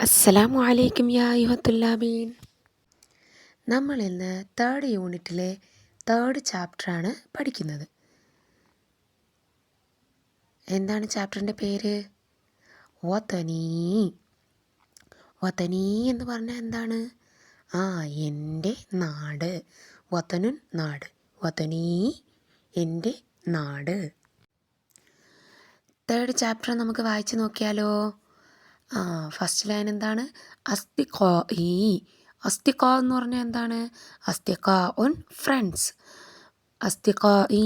അസ്സലാമു അലൈക്കും യാ അയ്യുഹത്തുല്ലാബീൻ. നമ്മൾ ഇന്ന് തേർഡ് യൂണിറ്റിലെ തേർഡ് ചാപ്റ്ററാണ് പഠിക്കുന്നത്. എന്താണ് ചാപ്റ്ററിൻ്റെ പേര്? വതനീ. വതനീ എന്ന് പറഞ്ഞാൽ എന്താണ്? എൻ്റെ നാട്. വതനുൻ നാട്. വതനീ എൻ്റെ നാട്. തേർഡ് ചാപ്റ്റർ നമുക്ക് വായിച്ച് നോക്കിയാലോ. ഫസ്റ്റ് ലൈൻ എന്താണ്? അസ്തിഖാ ഈ. അസ്തിഖാ എന്ന് പറഞ്ഞാൽ എന്താണ്? അസ്തിഖാ ഉൻ ഫ്രണ്ട്സ്. അസ്തിഖാ ഈ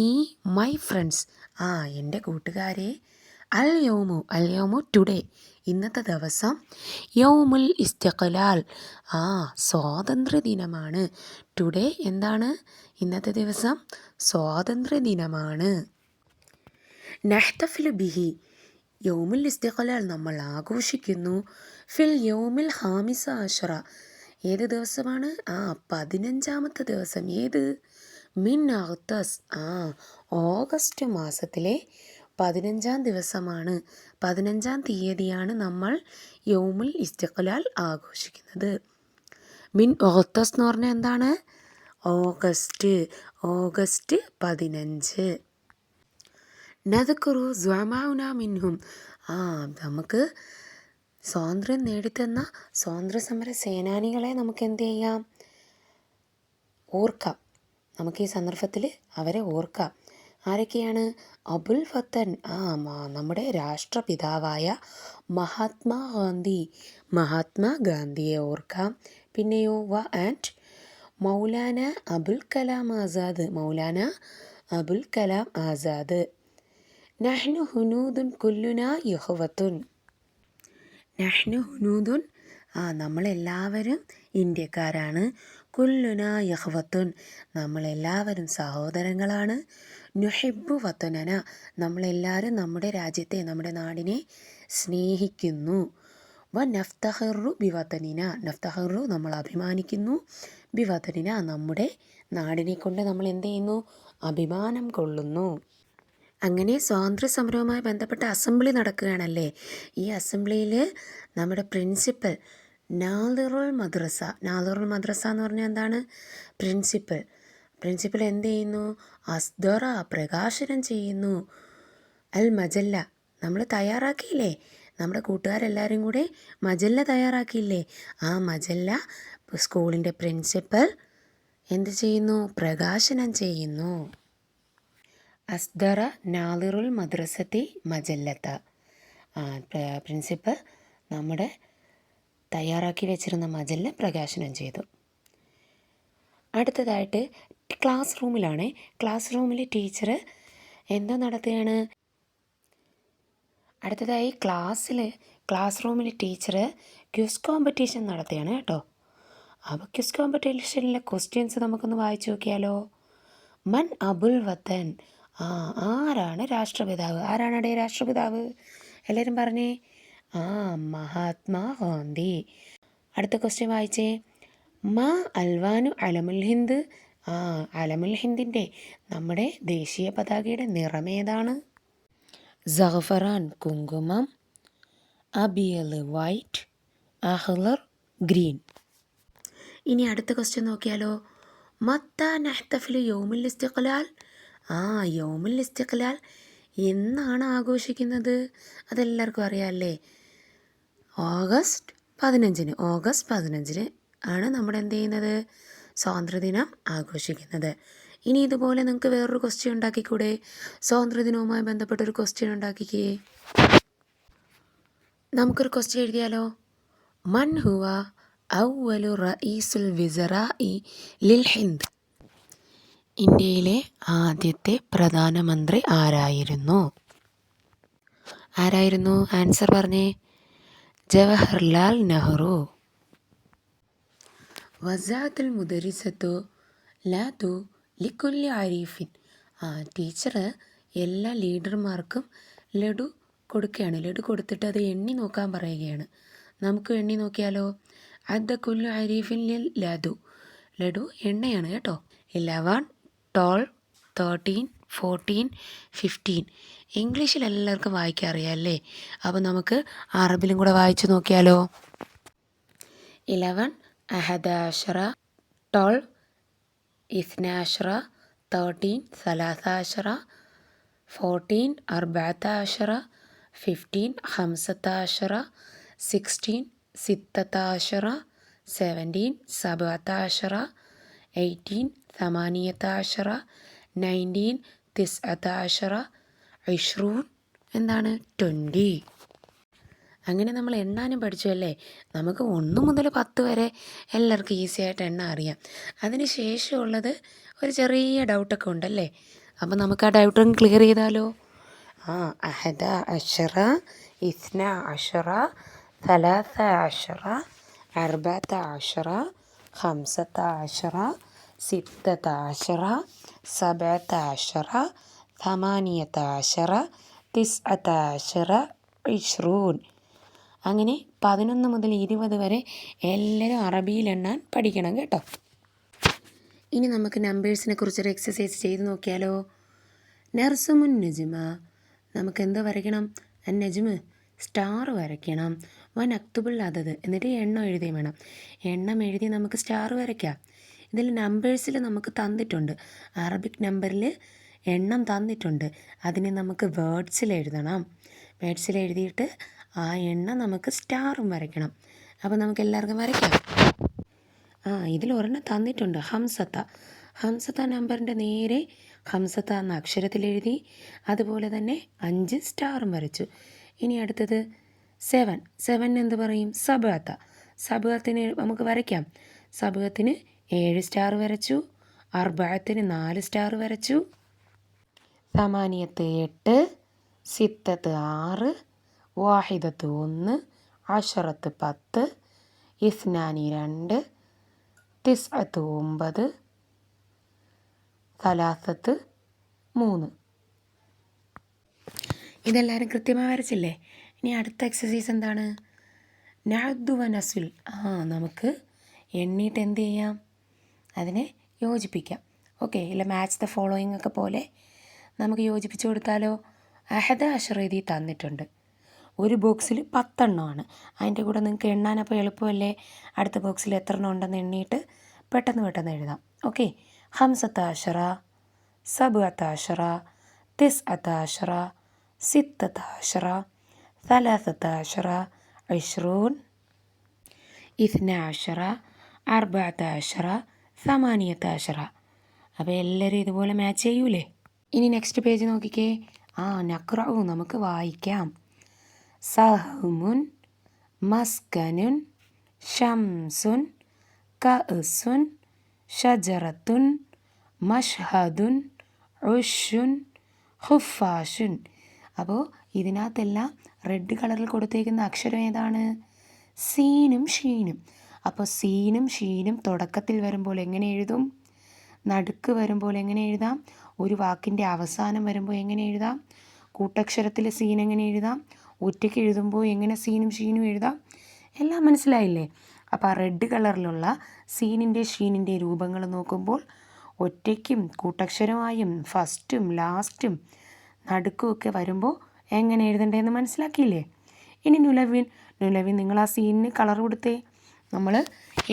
മൈ ഫ്രണ്ട്സ്. എൻ്റെ കൂട്ടുകാരെ. അൽ യൗമു ടുഡേ, ഇന്നത്തെ ദിവസം. യൗമുൽ ഇസ്തിഖ്ലാൽ, സ്വാതന്ത്ര്യ ദിനമാണ്. ടുഡേ എന്താണ്? ഇന്നത്തെ ദിവസം സ്വാതന്ത്ര്യ ദിനമാണ്. നഹ്തഫിലു ബിഹി, യൗമുൽ ഇസ്തിഖ്ലാൽ നമ്മൾ ആഘോഷിക്കുന്നു. ഫിൽ യൗമിൽ ഹാമിസ അഷറ, ഏത് ദിവസമാണ്? 15ാമത്തെ ദിവസം. ഏത്? മിൻ അഗ്തസ്, ഓഗസ്റ്റ് മാസത്തിലെ 15ാം ദിവസമാണ്. 15ാം തീയതിയാണ് നമ്മൾ യൗമുൽ ഇസ്തിഖ്ലാൽ ആഘോഷിക്കുന്നത്. മിൻ അഗ്തസ് എന്ന് പറഞ്ഞാൽ എന്താണ്? ഓഗസ്റ്റ്. ഓഗസ്റ്റ് 15. നദ്കുറു സ്വമാഉന മിൻഹും, നമുക്ക് സ്വാതന്ത്ര്യം നേടിത്തന്ന സ്വാതന്ത്ര്യ സേനാനികളെ നമുക്ക് എന്ത് ചെയ്യാം? ഓർക്കാം. നമുക്ക് ഈ സന്ദർഭത്തിൽ അവരെ ഓർക്കാം. ആരൊക്കെയാണ്? അബുൽ ഫത്തൻ, നമ്മുടെ രാഷ്ട്രപിതാവായ മഹാത്മാഗാന്ധിയെ ഓർക്കാം. പിന്നെയോ ആൻഡ് മൗലാന അബുൽ കലാം ആസാദ്. നഹ്നു ഹുനൂദുൻ കുല്ലുന യഹ്വത്തുൻ. നഹ്നു ഹുനൂദുൻ, നമ്മളെല്ലാവരും ഇന്ത്യക്കാരാണ്. കുല്ലുന യഹ്വത്തുൻ, നമ്മളെല്ലാവരും സഹോദരങ്ങളാണ്. നുഹിബ്ബു വതനന, നമ്മളെല്ലാവരും നമ്മുടെ രാജ്യത്തെ, നമ്മുടെ നാടിനെ സ്നേഹിക്കുന്നു. വ നഫ്തഖിറു ബിവതനിന, നഫ്തഖിറു നമ്മൾ അഭിമാനിക്കുന്നു. ബിവതനിന നമ്മുടെ നാടിനെ കൊണ്ട് നമ്മൾ എന്ത് ചെയ്യുന്നു? അഭിമാനം കൊള്ളുന്നു. അങ്ങനെ സ്വാതന്ത്ര്യ സമരവുമായി ബന്ധപ്പെട്ട അസംബ്ലി നടക്കുകയാണല്ലേ. ഈ അസംബ്ലിയിൽ നമ്മുടെ പ്രിൻസിപ്പൽ നാദിറുൽ മദ്രസ എന്ന് പറഞ്ഞാൽ എന്താണ്? പ്രിൻസിപ്പൽ എന്ത് ചെയ്യുന്നു? അസ്ദറ, പ്രകാശനം ചെയ്യുന്നു. അൽ മജല്ല, നമ്മൾ തയ്യാറാക്കിയില്ലേ? നമ്മുടെ കൂട്ടുകാരെല്ലാവരും കൂടെ മജല്ല തയ്യാറാക്കിയില്ലേ? ആ മജല്ല സ്കൂളിൻ്റെ പ്രിൻസിപ്പൽ എന്ത് ചെയ്യുന്നു? പ്രകാശനം ചെയ്യുന്നു. അസ്ദറ നാദിറുൽ മദ്രസത്തി മജല്ലത്ത, പ്രിൻസിപ്പൽ നമ്മുടെ തയ്യാറാക്കി വെച്ചിരുന്ന മജല്ല പ്രകാശനം ചെയ്തു. അടുത്തതായിട്ട് ക്ലാസ് റൂമിലാണ്. ക്ലാസ് റൂമിൽ ടീച്ചർ എന്താ നടത്തുകയാണ്? അടുത്തതായി ക്ലാസ് റൂമിൽ ടീച്ചർ ക്വിസ് കോമ്പറ്റീഷൻ നടത്തുകയാണ് കേട്ടോ. അപ്പോൾ ക്വിസ് കോമ്പറ്റീഷനിലെ ക്വസ്റ്റ്യൻസ് നമുക്കൊന്ന് വായിച്ചു നോക്കിയാലോ. മൻ അബുൽ വത്തൻ, ആരാണ് രാഷ്ട്രപിതാവ്? ആരാണ് രാഷ്ട്രപിതാവ്? എല്ലാവരും പറഞ്ഞേ. മഹാത്മാഗാന്ധി. അടുത്ത ക്വസ്റ്റ്യൻ വായിച്ചേ. അൽവാനു അലമുൽ ഹിന്ദ്, അലമുൽ ഹിന്ദിൻ്റെ, നമ്മുടെ ദേശീയ പതാകയുടെ നിറമേതാണ്? സഅഫറാൻ കുങ്കുമം, അബിയൽ വൈറ്റ്, അഹ്ലർ ഗ്രീൻ. ഇനി അടുത്ത ക്വസ്റ്റ്യൻ നോക്കിയാലോ. മത്ത നഹ്തഫിലു യൗമുൽ ഇസ്തിഖ്ലാൽ, യൗമുൽ ഇസ്തിഖ്ലാൽ എന്നാണ് ആഘോഷിക്കുന്നത്? അതെല്ലാവർക്കും അറിയാമല്ലേ. ഓഗസ്റ്റ് 15 ആണ് നമ്മൾ എന്ത് ചെയ്യുന്നത്? സ്വാതന്ത്ര്യദിനം ആഘോഷിക്കുന്നത്. ഇനി ഇതുപോലെ നിങ്ങൾക്ക് വേറൊരു ക്വസ്റ്റ്യൻ ഉണ്ടാക്കിക്കൂടെ? സ്വാതന്ത്ര്യദിനവുമായി ബന്ധപ്പെട്ടൊരു ക്വസ്റ്റ്യൻ ഉണ്ടാക്കിക്കേ. നമുക്കൊരു ക്വസ്റ്റ്യൻ എഴുതിയാലോ. മൻ ഹുവ അവ്വലു റഈസുൽ വിസറാഇ ലിൽ ഹിന്ദ്, ഇന്ത്യയിലെ ആദ്യത്തെ പ്രധാനമന്ത്രി ആരായിരുന്നു? ആൻസർ പറഞ്ഞേ. ജവഹർലാൽ നെഹ്റു. വസാത്തുൽ മുദരിസത്തു ലാതു ലിക്കുല്ലി ആരിഫിൻ, ടീച്ചർ എല്ലാ ലീഡർമാർക്കും ലഡു കൊടുക്കുകയാണ്. ലഡു കൊടുത്തിട്ട് അത് എണ്ണി നോക്കാൻ പറയുകയാണ്. നമുക്ക് എണ്ണി നോക്കിയാലോ. അദ്ദ കുല്ലു ആരിഫിൻ ലിൽ ലഡു എണ്ണയാണ് കേട്ടോ. 11, 12, 13, 14, 15. ഇംഗ്ലീഷിൽ എല്ലാവർക്കും വായിക്കാൻ അറിയാമല്ലേ. അപ്പോൾ നമുക്ക് അറബിലും കൂടെ വായിച്ചു നോക്കിയാലോ. 11 أحد عشر 12 اثنا عشر 13 ثلاثة عشر 14 أربعة عشر 15 خمسة عشر 16 ستة عشر 17 سبعة عشر 18 ثمانية عشر 19 تسعة عشر 20 എന്താണ് 20. അങ്ങനെ നമ്മൾ എണ്ണാനും പഠിച്ചു അല്ലേ. നമുക്ക് 1 മുതൽ 10 വരെ എല്ലാവർക്കും ഈസി ആയിട്ട് എണ്ണ അറിയാം. അതിന് ശേഷമുള്ളത് ഒരു ചെറിയ ഡൗട്ടൊക്കെ ഉണ്ടല്ലേ. അപ്പം നമുക്ക് ആ ഡൗട്ടൊന്ന് ക്ലിയർ ചെയ്താലോ. അഹദ അഷറ ഇസ്ന അഷറ ثلاث عشر أربعة عشر خمسة عشر ستة عشر سبعة عشر ثمانية عشر تسعة عشر 20. അങ്ങനെ 11 മുതൽ 20 വരെ എല്ലാവരും അറബിയിൽ എണ്ണാൻ പഠിക്കണം കേട്ടോ. ഇനി നമുക്ക് നമ്പേഴ്സിനെ കുറിച്ചൊരു എക്സസൈസ് ചെയ്ത് നോക്കിയാലോ. നർസുമുൻ നജ്മ, നമുക്ക് എന്തോ വരയ്ക്കണം. നജ്മ് സ്റ്റാർ വരയ്ക്കണം. വൻ അക്തുബുൾ അതത്, എന്നിട്ട് എണ്ണം എഴുതിയും വേണം. എണ്ണം എഴുതി നമുക്ക് സ്റ്റാർ വരയ്ക്കാം. ഇതിൽ നമ്പേഴ്സിൽ നമുക്ക് തന്നിട്ടുണ്ട്, അറബിക് നമ്പറിൽ എണ്ണം തന്നിട്ടുണ്ട്. അതിനെ നമുക്ക് വേർഡ്സിൽ എഴുതണം. വേർഡ്സിൽ എഴുതിയിട്ട് ആ എണ്ണം നമുക്ക് സ്റ്റാറും വരയ്ക്കണം. അപ്പോൾ നമുക്ക് എല്ലാവർക്കും വരയ്ക്കാം. ഇതിൽ ഒരെണ്ണം തന്നിട്ടുണ്ട്, ഹംസത്ത. ഹംസത്ത നമ്പറിൻ്റെ നേരെ ഹംസത്ത എന്ന അക്ഷരത്തിൽ എഴുതി, അതുപോലെ തന്നെ 5 സ്റ്റാറും വരച്ചു. ഇനി അടുത്തത് 7 എന്ത് പറയും? സബഅത്ത. സബഅത്തിന് നമുക്ക് വരയ്ക്കാം. സബഅത്തിന് 7 സ്റ്റാർ വരച്ചു. അർബഅത്തിന് 4 സ്റ്റാർ വരച്ചു. സമാനിയത്ത് 8, സിത്തത്ത് 6, വാഹിദത്ത് 1, അഷറത്ത് 10, ഇസ്നാനി 2, തിസ്അത്ത് 9, സലാസത്ത് 3. ഇതെല്ലാവരും കൃത്യമായി വരച്ചില്ലേ. ഇനി അടുത്ത എക്സസൈസ് എന്താണ്? നഅദ്ദു വ നസ്ൽ. നമുക്ക് എണ്ണീട്ട് എന്ത് ചെയ്യാം? അതിനെ യോജിപ്പിക്കാം. ഓക്കെ, ഇല്ല മാച്ച് ദ ഫോളോയിങ് ഒക്കെ പോലെ നമുക്ക് യോജിപ്പിച്ച് കൊടുത്താലോ. അഹദ അഷറ എഴുതി തന്നിട്ടുണ്ട്. ഒരു ബോക്സിൽ 10 എണ്ണമാണ്. അതിൻ്റെ കൂടെ നിങ്ങൾക്ക് എണ്ണാനപ്പോൾ എളുപ്പമല്ലേ. അടുത്ത ബോക്സിൽ എത്ര എണ്ണം ഉണ്ടെന്ന് എണ്ണിയിട്ട് പെട്ടെന്ന് എഴുതാം. ഓക്കെ, ഹംസത്ത അഷറ, സബഅത്ത അഷറ, തിസ്അത്ത അഷറ, സിത്തത്ത അഷറ, സലാസത്ത അഷറ, 20, ഇസ്ന അഷറ, അർബഅത്ത അഷറ, സമാനിയത്ത അഷറ. അപ്പോൾ എല്ലാവരും ഇതുപോലെ മാച്ച് ചെയ്യൂലേ. ഇനി നെക്സ്റ്റ് പേജ് നോക്കിക്കേ. നഖ്റഉ, നമുക്ക് വായിക്കാം. സഹ്മുൻ, മസ്കനുൻ, ഷംസുൻ, കഅസുൻ, ഷജറത്തുൻ, മഷ്ഹദുൻ, ഉഷുൻ, ഖുഫാഷുൻ. അപ്പോൾ ഇതിനകത്തെല്ലാം റെഡ് കളറിൽ കൊടുത്തേക്കുന്ന അക്ഷരം ഏതാണ്? സീനും ഷീനും. അപ്പോൾ സീനും ഷീനും തുടക്കത്തിൽ വരുമ്പോൾ എങ്ങനെ എഴുതും? നടുക്ക് വരുമ്പോൾ എങ്ങനെ എഴുതാം? ഒരു വാക്കിൻ്റെ അവസാനം വരുമ്പോൾ എങ്ങനെ എഴുതാം? കൂട്ടക്ഷരത്തിൽ സീൻ എങ്ങനെ എഴുതാം? ഒറ്റയ്ക്ക് എഴുതുമ്പോൾ എങ്ങനെ സീനും ഷീനും എഴുതാം? എല്ലാം മനസ്സിലായില്ലേ. അപ്പോൾ ആ റെഡ് കളറിലുള്ള സീനിൻ്റെ ഷീനിൻ്റെ രൂപങ്ങൾ നോക്കുമ്പോൾ ഒറ്റയ്ക്കും കൂട്ടക്ഷരമായും ഫസ്റ്റും ലാസ്റ്റും നടുക്കുമൊക്കെ വരുമ്പോൾ എങ്ങനെ എഴുതണ്ടേന്ന് മനസ്സിലാക്കിയില്ലേ. ഇനി നുലവിൻ നിങ്ങൾ ആ സീനിന് കളർ കൊടുത്തേ. നമ്മൾ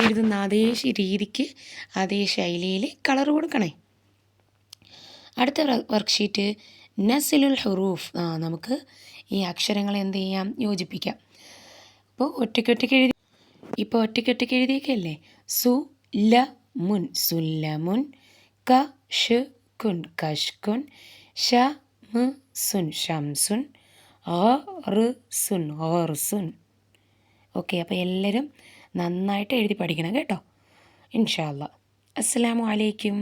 എഴുതുന്ന അതേ രീതിക്ക് അതേ ശൈലിയിൽ കളർ കൊടുക്കണേ. അടുത്ത വർക്ക്ഷീറ്റ് നസ്ലുൽ ഹുറൂഫ്. നമുക്ക് ഈ അക്ഷരങ്ങൾ എന്ത് ചെയ്യാം? യോജിപ്പിക്കാം. ഇപ്പോൾ ഒറ്റയ്ക്കൊറ്റയ്ക്ക് എഴുതിയേക്കല്ലേ. സുലമുൻ സുല്ലമുൻ, കഷ്കുൻ കഷ്കുൻ, ഷംസുൻ ഷംസുൻ, ഗർസുൻ ഗർസുൻ. ഓക്കെ, അപ്പോൾ എല്ലാവരും നന്നായിട്ട് എഴുതി പഠിക്കണം കേട്ടോ. ഇൻഷാ അല്ലാ. അസ്സലാമു അലൈക്കും.